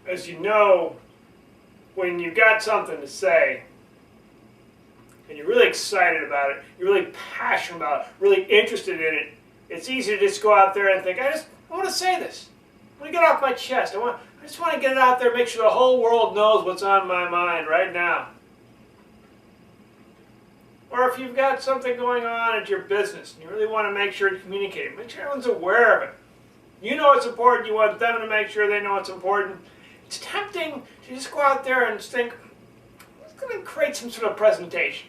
As you know, when you've got something to say and you're really excited about it, you're really passionate about it, really interested in it, it's easy to just go out there and think, I want to say this. I want to get it off my chest. I just want to get it out there, make sure the whole world knows what's on my mind right now. Or if you've got something going on at your business and you really want to make sure you communicate, make sure everyone's aware of it. You know it's important, you want them to make sure they know it's important. It's tempting to just go out there and just think, I'm going to create some sort of presentation.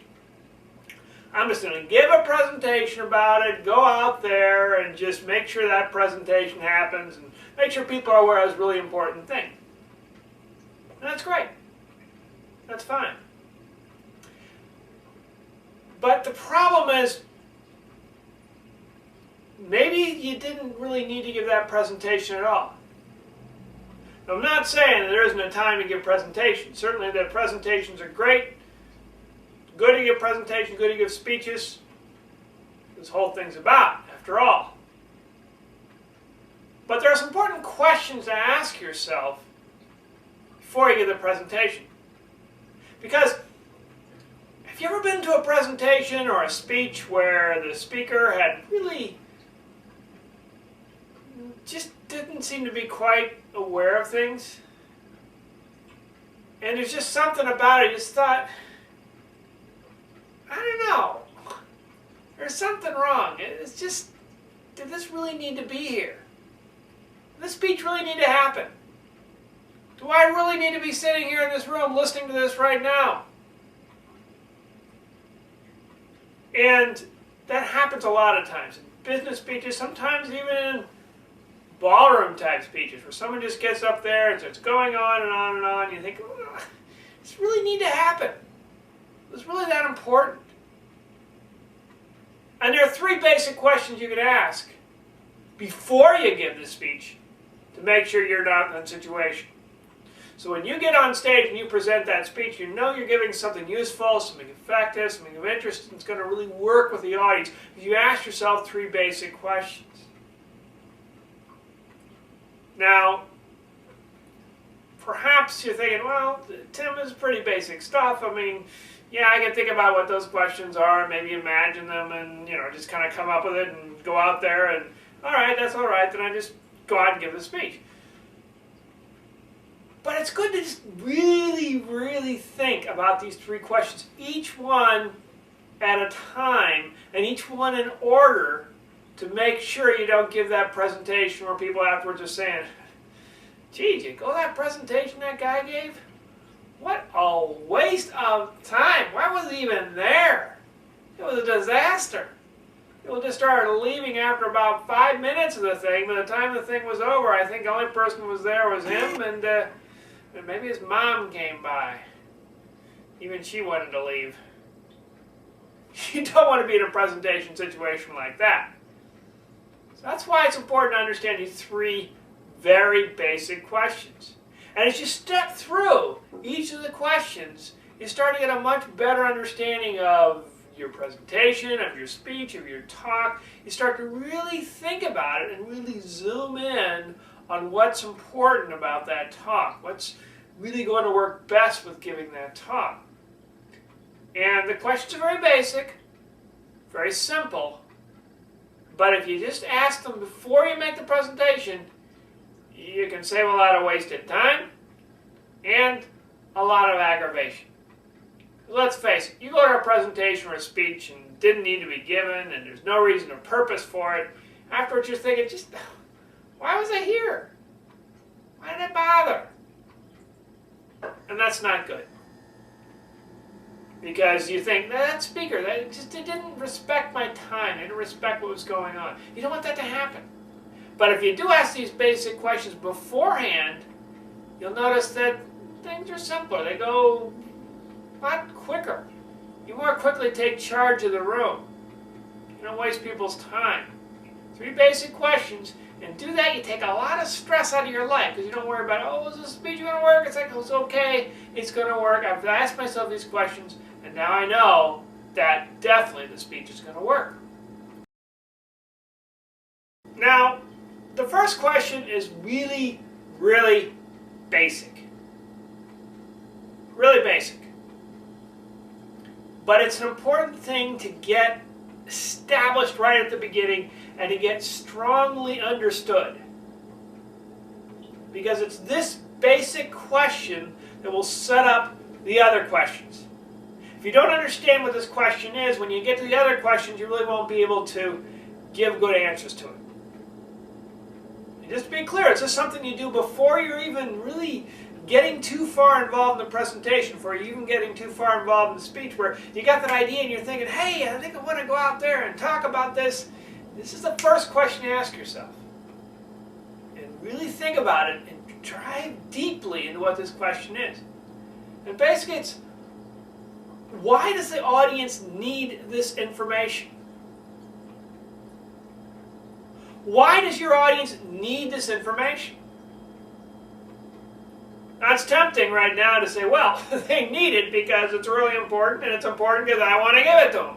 I'm just going to give a presentation about it, go out there and just make sure that presentation happens and make sure people are aware of this really important thing. And that's great. That's fine. But the problem is, maybe you didn't really need to give that presentation at all. Now, I'm not saying that there isn't a time to give presentations. Certainly the presentations are great. Good to give presentations, good to give speeches. This whole thing's about, after all. But there are some important questions to ask yourself before you give the presentation. Because have you ever been to a presentation or a speech where the speaker had really just didn't seem to be quite aware of things? And there's just something about it, you just thought, I don't know, there's something wrong. It's just, did this really need to be here? Does this speech really need to happen? Do I really need to be sitting here in this room listening to this right now? And that happens a lot of times in business speeches, sometimes even in ballroom type speeches, where someone just gets up there and starts going on and on and on. And you think, oh, this really need to happen. It's really that important. And there are three basic questions you can ask before you give the speech to make sure you're not in that situation. So when you get on stage and you present that speech, you know you're giving something useful, something effective, something of interest, and it's going to really work with the audience. You ask yourself three basic questions. Now, perhaps you're thinking, well, Tim, is pretty basic stuff. I mean, yeah, I can think about what those questions are, maybe imagine them, and just kind of come up with it and go out there and, all right, that's all right, then I just go out and give the speech. But it's good to just really, really think about these three questions, each one at a time, and each one in order, to make sure you don't give that presentation where people afterwards are saying, gee, did you go that presentation that guy gave? What a waste of time. Why was he even there? It was a disaster. People just started leaving after about 5 minutes of the thing. By the time the thing was over, I think the only person who was there was him, and maybe his mom came by. Even she wanted to leave. You don't want to be in a presentation situation like that. So that's why it's important to understand these three very basic questions. And as you step through each of the questions, you start to get a much better understanding of your presentation, of your speech, of your talk. You start to really think about it and really zoom in on what's important about that talk, what's really going to work best with giving that talk. And the questions are very basic, very simple, but if you just ask them before you make the presentation, you can save a lot of wasted time and a lot of aggravation. Let's face it, you go to a presentation or a speech and didn't need to be given, and there's no reason or purpose for it. Afterwards you're thinking, why was I here? Why did I bother? And that's not good. Because you think, that speaker, they didn't respect my time, they didn't respect what was going on. You don't want that to happen. But if you do ask these basic questions beforehand, you'll notice that things are simpler. They go a lot quicker. You more quickly take charge of the room. You don't waste people's time. Three basic questions, and do that, you take a lot of stress out of your life, because you don't worry about, oh, is this speech going to work? It's like, oh, it's okay, it's going to work. I've asked myself these questions, and now I know that definitely the speech is going to work. Now, the first question is really, really basic. Really basic. But it's an important thing to get established right at the beginning and to get strongly understood. Because it's this basic question that will set up the other questions. If you don't understand what this question is, when you get to the other questions, you really won't be able to give good answers to it. And just to be clear, it's just something you do before you're even really getting too far involved in the presentation, before you're even getting too far involved in the speech, where you got that idea and you're thinking, hey, I think I want to go out there and talk about this. This is the first question you ask yourself. And really think about it and dive deeply into what this question is. And basically it's, why does the audience need this information? Why does your audience need this information? Now it's tempting right now to say, well, they need it because it's really important, and it's important because I want to give it to them.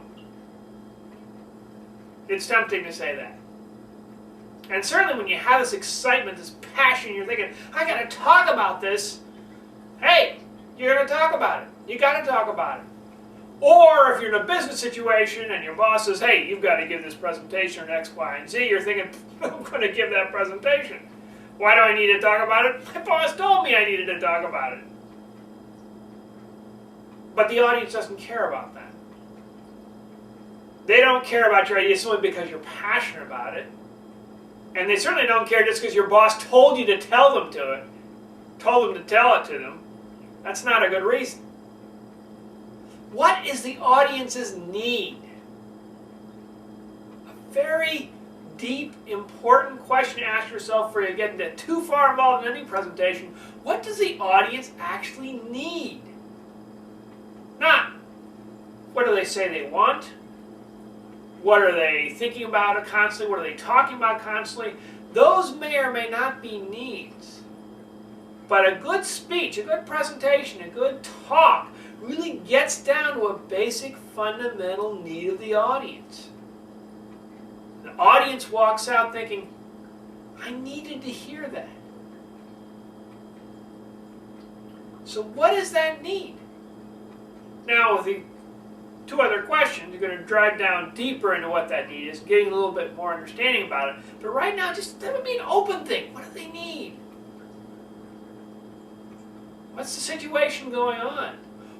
It's tempting to say that. And certainly when you have this excitement, this passion, you're thinking, I got to talk about this. Hey, you're going to talk about it. You got to talk about it. Or if you're in a business situation and your boss says, hey, you've got to give this presentation on X, Y, and Z, you're thinking, I'm going to give that presentation. Why do I need to talk about it? My boss told me I needed to talk about it. But the audience doesn't care about that. They don't care about your idea simply because you're passionate about it. And they certainly don't care just because your boss told you to tell them to it, told them to tell it to them. That's not a good reason. What is the audience's need? A very deep, important question to ask yourself before you get too far involved in any presentation. What does the audience actually need? Not, what do they say they want? What are they thinking about constantly? What are they talking about constantly? Those may or may not be needs. But a good speech, a good presentation, a good talk really gets down to a basic fundamental need of the audience. The audience walks out thinking, I needed to hear that. So what is that need? Now with the two other questions, you're going to drive down deeper into what that need is, getting a little bit more understanding about it. But right now, just that would be an open thing. What do they need? What's the situation going on?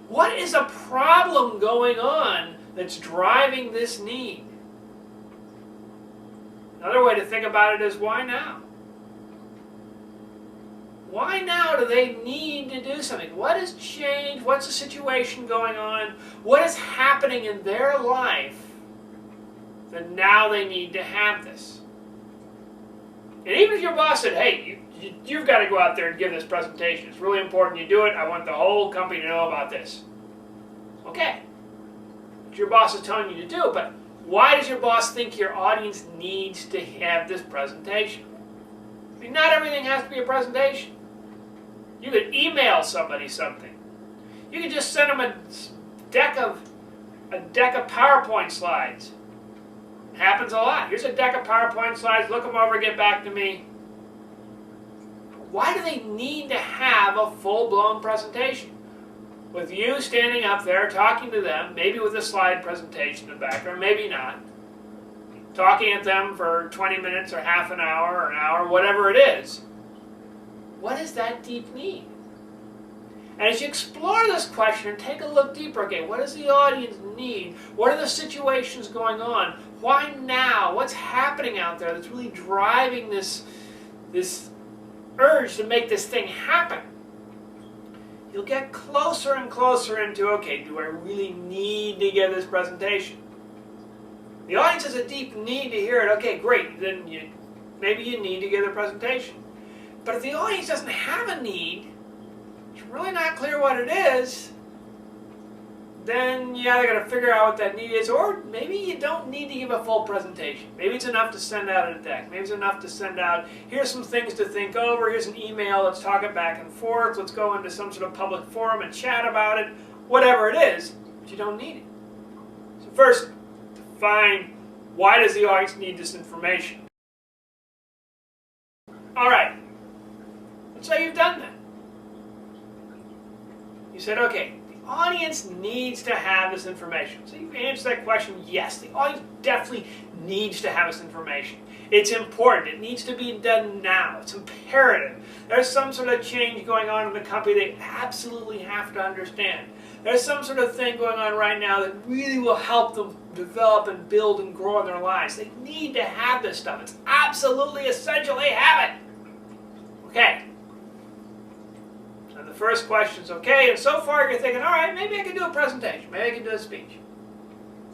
What is a problem going on that's driving this need? Another way to think about it is, why now? Why now do they need to do something? What has changed? What's the situation going on? What is happening in their life that now they need to have this? And even if your boss said, hey, you've got to go out there and give this presentation. It's really important you do it. I want the whole company to know about this. Okay. It's your boss is telling you to do it, but why does your boss think your audience needs to have this presentation? I mean, not everything has to be a presentation. You could email somebody something. You could just send them a deck of PowerPoint slides. It happens a lot. Here's a deck of PowerPoint slides. Look them over. Get back to me. Why do they need to have a full-blown presentation? With you standing up there talking to them, maybe with a slide presentation in the background, maybe not. Talking at them for 20 minutes or half an hour or an hour, whatever it is. What is that deep need? And as you explore this question and take a look deeper, okay, what does the audience need? What are the situations going on? Why now? What's happening out there that's really driving this urge to make this thing happen? You'll get closer and closer into, okay, do I really need to give this presentation? The audience has a deep need to hear it. Okay, great. Then maybe you need to give the presentation. But if the audience doesn't have a need, it's really not clear what it is, then you either got to figure out what that need is, or maybe you don't need to give a full presentation. Maybe it's enough to send out a deck. Maybe it's enough to send out, here's some things to think over, here's an email, let's talk it back and forth, let's go into some sort of public forum and chat about it, whatever it is, but you don't need it. So first, define, why does the audience need this information? All right, let's say you've done that. You said, okay, the audience needs to have this information. So you answer that question, yes, the audience definitely needs to have this information. It's important. It needs to be done now. It's imperative. There's some sort of change going on in the company they absolutely have to understand. There's some sort of thing going on right now that really will help them develop and build and grow in their lives. They need to have this stuff. It's absolutely essential they have it. Okay. And the first question is okay, and so far you're thinking, all right, maybe I can do a presentation. Maybe I can do a speech.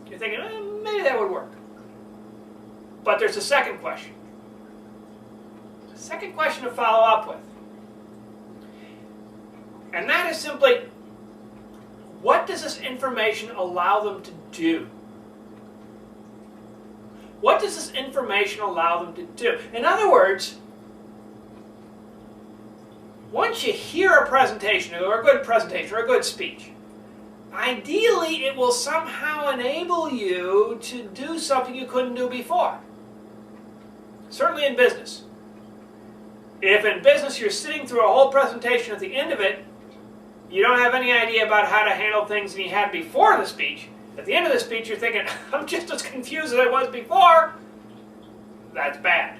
You're thinking, maybe that would work. But there's a second question. A second question to follow up with. And that is simply, what does this information allow them to do? What does this information allow them to do? In other words, once you hear a presentation, or a good presentation, or a good speech, ideally it will somehow enable you to do something you couldn't do before. Certainly in business. If in business you're sitting through a whole presentation, at the end of it, you don't have any idea about how to handle things than you had before the speech. At the end of the speech, you're thinking, I'm just as confused as I was before. That's bad.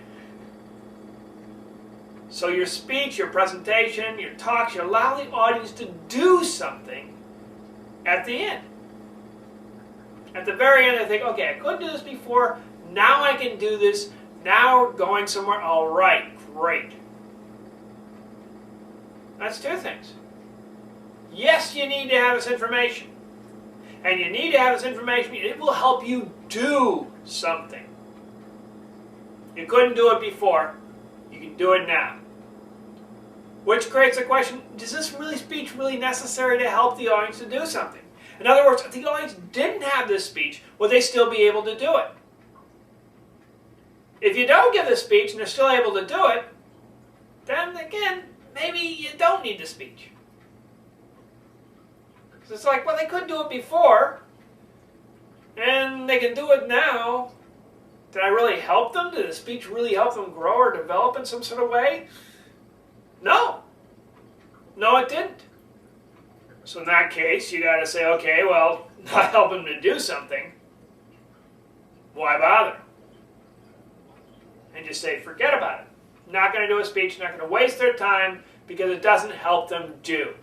So your speech, your presentation, your talk should allow the audience to do something at the end. At the very end, they think, okay, I couldn't do this before. Now I can do this. Now we're going somewhere. All right, great. That's two things. Yes, you need to have this information. And you need to have this information. It will help you do something. You couldn't do it before. You can do it now. Which creates a question, is this speech really necessary to help the audience to do something? In other words, if the audience didn't have this speech, would they still be able to do it? If you don't give the speech and they're still able to do it, then again, maybe you don't need the speech. Because it's like, well, they could do it before, and they can do it now. Did I really help them? Did the speech really help them grow or develop in some sort of way? No. No, it didn't. So in that case, you got to say, okay, well, not helping them to do something. Why bother? And just say, forget about it. Not going to do a speech, not going to waste their time because it doesn't help them do.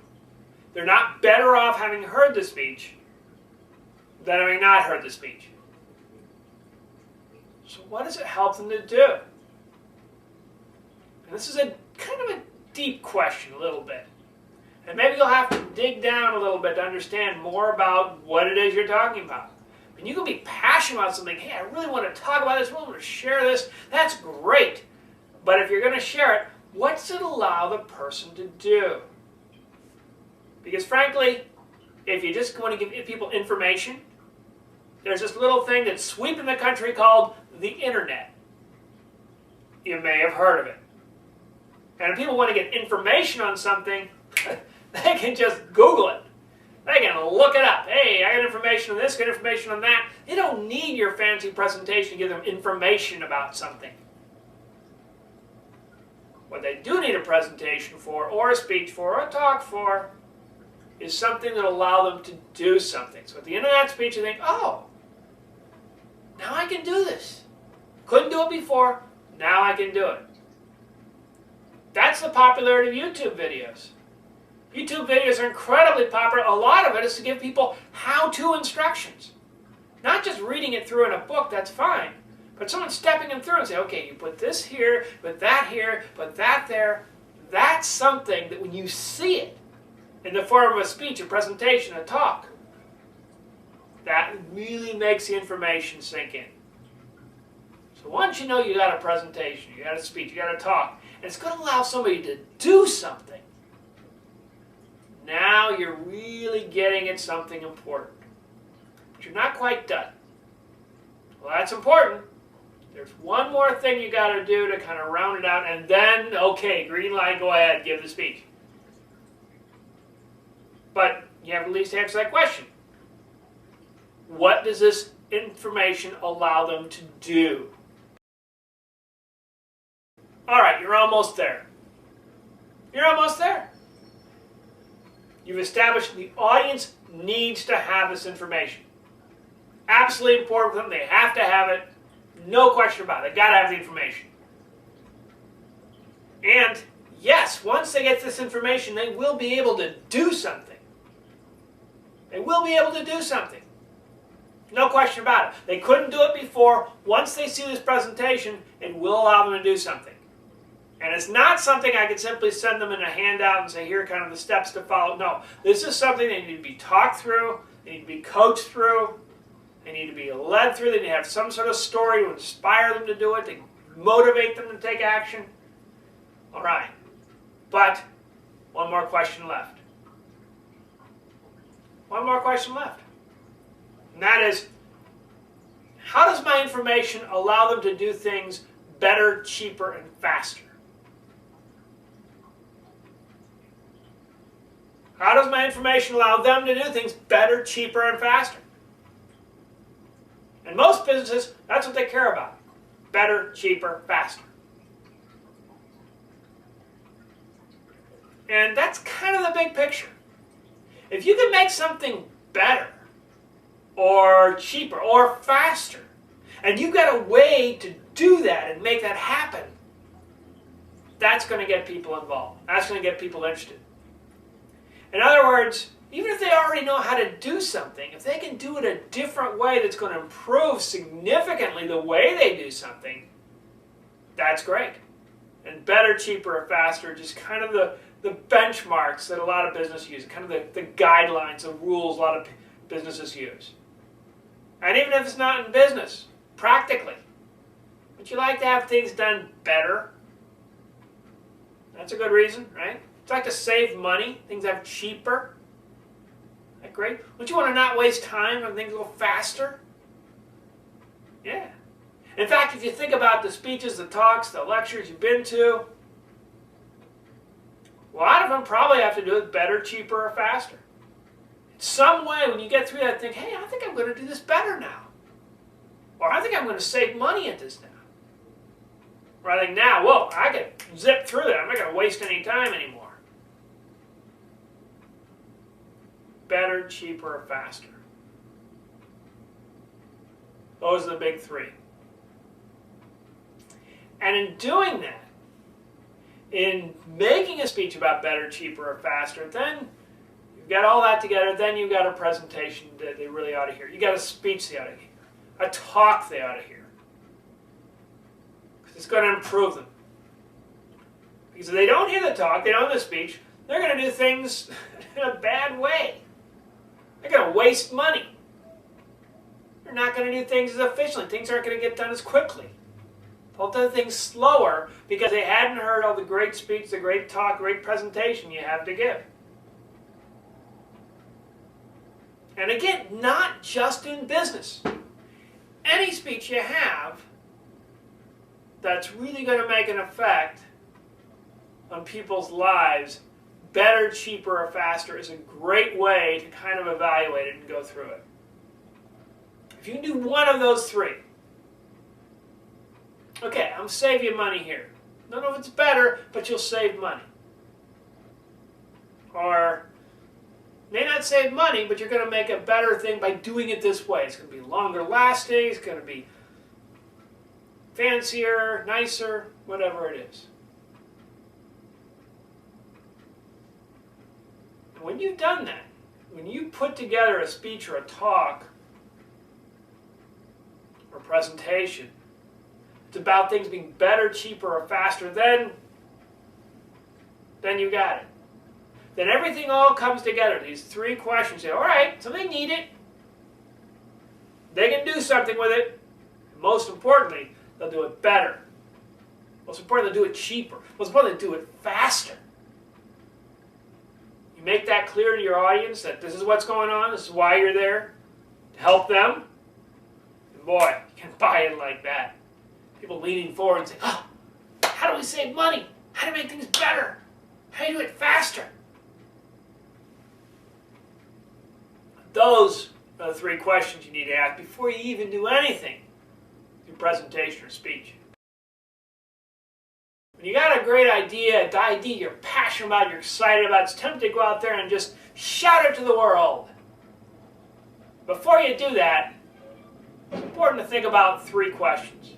They're not better off having heard the speech than having not heard the speech. So what does it help them to do? And this is a kind of a deep question a little bit. And maybe you'll have to dig down a little bit to understand more about what it is you're talking about. And you can be passionate about something. Hey, I really want to talk about this. I really want to share this. That's great. But if you're going to share it, what's it allow the person to do? Because frankly, if you just want to give people information, there's this little thing that's sweeping the country called the internet. You may have heard of it. And if people want to get information on something, they can just Google it. They can look it up. Hey, I got information on this, got information on that. They don't need your fancy presentation to give them information about something. What they do need a presentation for, or a speech for, or a talk for, is something that will allow them to do something. So at the end of that speech, you think, oh, now I can do this. Couldn't do it before, now I can do it. That's the popularity of YouTube videos. YouTube videos are incredibly popular. A lot of it is to give people how-to instructions. Not just reading it through in a book, that's fine. But someone stepping them through and say, okay, you put this here, put that there. That's something that when you see it in the form of a speech, a presentation, a talk, that really makes the information sink in. So once you know you got a presentation, you got a speech, you got a talk, and it's going to allow somebody to do something, now you're really getting at something important. But you're not quite done. Well, that's important. There's one more thing you got to do to kind of round it out, and then, okay, green light, go ahead, give the speech. But you have to at least answer that question. What does this information allow them to do? All right, you're almost there. You're almost there. You've established the audience needs to have this information. Absolutely important for them. They have to have it. No question about it. They've got to have the information. And yes, once they get this information, they will be able to do something. They will be able to do something. No question about it. They couldn't do it before. Once they see this presentation, it will allow them to do something. And it's not something I can simply send them in a handout and say, here are kind of the steps to follow. No, this is something they need to be talked through, they need to be coached through, they need to be led through, they need to have some sort of story to inspire them to do it, to motivate them to take action. All right, but one more question left. One more question left. And that is, how does my information allow them to do things better, cheaper, and faster? How does my information allow them to do things better, cheaper, and faster? And most businesses, that's what they care about. Better, cheaper, faster. And that's kind of the big picture. If you can make something better, or cheaper, or faster, and you've got a way to do that and make that happen, that's going to get people involved. That's going to get people interested. In other words, even if they already know how to do something, if they can do it a different way that's going to improve significantly the way they do something, that's great. And better, cheaper, or faster, just kind of the benchmarks that a lot of businesses use, kind of the guidelines, the rules a lot of businesses use. And even if it's not in business, practically, would you like to have things done better? That's a good reason, right? Would you like to save money, things have cheaper? Isn't that great? Would you want to not waste time and things go faster? Yeah. In fact, if you think about the speeches, the talks, the lectures you've been to, a lot of them probably have to do it better, cheaper, or faster. In some way, when you get through that, think, hey, I think I'm going to do this better now. Or I think I'm going to save money at this now. Or I think now, whoa, I can zip through that. I'm not going to waste any time anymore. Better, cheaper, or faster. Those are the big three. And in doing that, in making a speech about better, cheaper, or faster, then you've got all that together, then you've got a presentation that they really ought to hear. You've got a speech they ought to hear. A talk they ought to hear. Because it's going to improve them. Because if they don't hear the talk, they don't hear the speech, they're going to do things in a bad way. They're going to waste money. They're not going to do things as efficiently. Things aren't going to get done as quickly. They'll do things slower because they hadn't heard all the great speech, the great talk, great presentation you have to give. And again, not just in business. Any speech you have that's really going to make an effect on people's lives, better, cheaper, or faster, is a great way to kind of evaluate it and go through it. If you can do one of those three, okay, I'm saving you money here. Don't know if it's better, but you'll save money. Or may not save money, but you're going to make a better thing by doing it this way. It's going to be longer lasting, it's going to be fancier, nicer, whatever it is. And when you've done that, when you put together a speech or a talk or presentation, it's about things being better, cheaper, or faster, then you got it. Then everything all comes together. These three questions. Say, all right, so they need it. They can do something with it. Most importantly, they'll do it better. Most importantly, they'll do it cheaper. Most importantly, they'll do it faster. You make that clear to your audience that this is what's going on. This is why you're there, to help them. And boy, you can buy in like that. People leaning forward and saying, oh, how do we save money? How do we make things better? How do you do it faster? Those are the three questions you need to ask before you even do anything, your presentation or speech. When you got a great idea, the idea you're passionate about, you're excited about, it's tempting to go out there and just shout it to the world. Before you do that, it's important to think about 3 questions.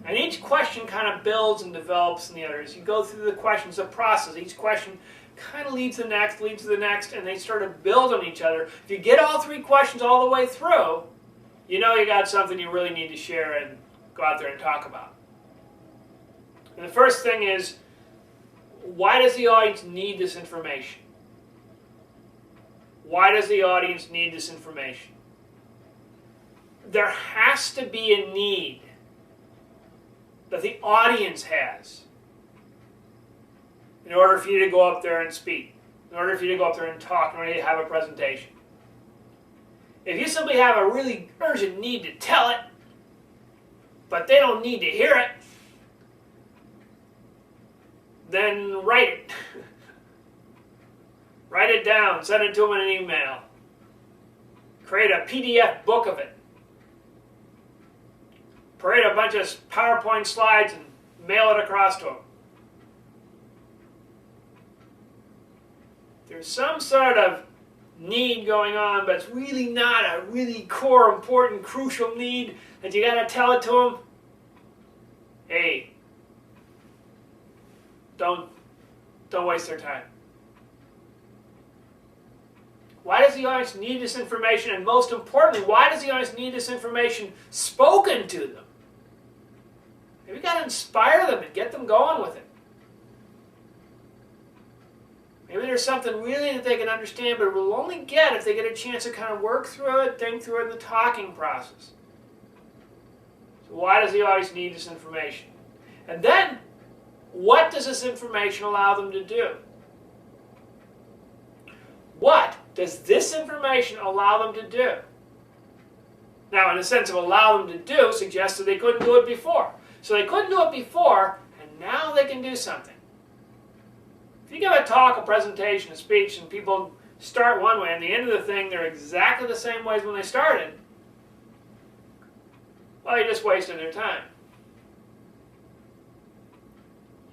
And each question kind of builds and develops in the others. You go through the questions, the process. Each question kind of leads to the next, and they start to build on each other. If you get all 3 questions all the way through, you know you got something you really need to share and go out there and talk about. And the first thing is, why does the audience need this information? Why does the audience need this information? There has to be a need that the audience has in order for you to go up there and speak, in order for you to go up there and talk, in order to have a presentation. If you simply have a really urgent need to tell it, but they don't need to hear it, then write it. Write it down, send it to them in an email. Create a PDF book of it. Create a bunch of PowerPoint slides and mail it across to them. There's some sort of need going on, but it's really not a really core, important, crucial need that you got to tell it to them. Hey, don't waste their time. Why does the audience need this information? And most importantly, why does the audience need this information spoken to them? Maybe you got to inspire them and get them going with it. Maybe there's something really that they can understand, but it will only get if they get a chance to kind of work through it, think through it in the talking process. So why does the audience need this information? And then, what does this information allow them to do? What does this information allow them to do? Now, in the sense of allow them to do, suggests that they couldn't do it before. So they couldn't do it before, and now they can do something. If you give a talk, a presentation, a speech, and people start one way, and the end of the thing, they're exactly the same way as when they started, well, you just wasted their time.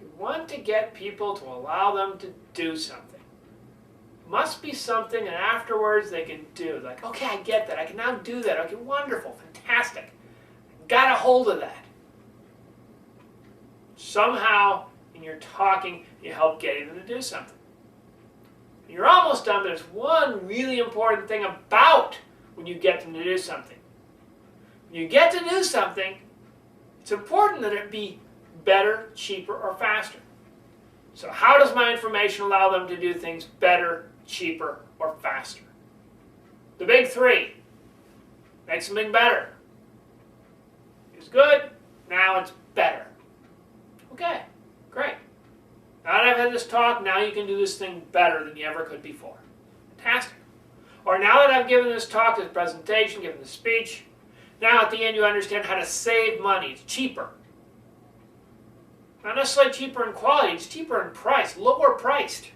You want to get people to allow them to do something. Must be something that afterwards they can do. Like, okay, I get that. I can now do that. Okay, wonderful, fantastic. Got a hold of that. Somehow, in your talking, you help getting them to do something. You're almost done, but there's one really important thing about when you get them to do something. When you get to do something, it's important that it be better, cheaper, or faster. So how does my information allow them to do things better, cheaper, or faster? The big 3. Make something better. It's good, now it's better. Okay, great. Now that I've had this talk, now you can do this thing better than you ever could before. Fantastic. Or now that I've given this talk, this presentation, given this speech, now at the end you understand how to save money. It's cheaper. Not necessarily cheaper in quality, it's cheaper in price, lower priced.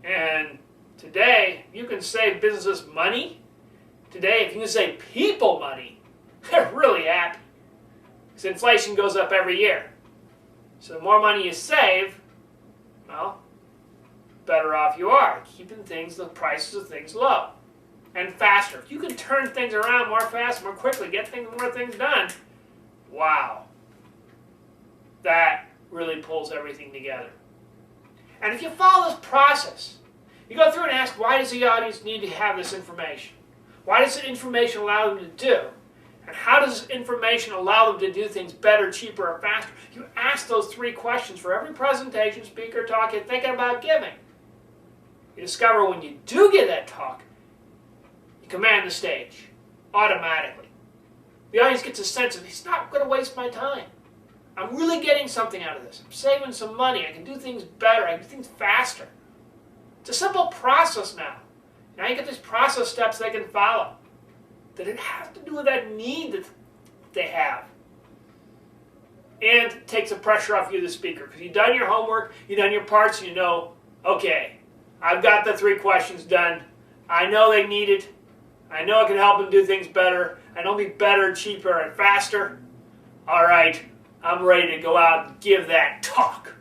And today, you can save businesses money. Today, if you can save people money, they're really happy. Because inflation goes up every year. So the more money you save, well, better off you are. Keeping the prices of things low. And faster. If you can turn things around more fast, more quickly, get more things done, wow. That really pulls everything together. And if you follow this process, you go through and ask, why does the audience need to have this information? Why does the information allow them to do? And how does this information allow them to do things better, cheaper, or faster? You ask those 3 questions for every presentation, speaker, talk you're thinking about giving. You discover when you do give that talk, you command the stage automatically. The audience gets a sense of, he's not going to waste my time. I'm really getting something out of this. I'm saving some money. I can do things better. I can do things faster. It's a simple process now. Now you get these process steps they can follow. That it has to do with that need that they have. And it takes the pressure off you, the speaker. Because you've done your homework, you've done your parts, and you know, okay, I've got the 3 questions done. I know they need it. I know it can help them do things better. I know it'll be better, cheaper, and faster. All right. I'm ready to go out and give that talk.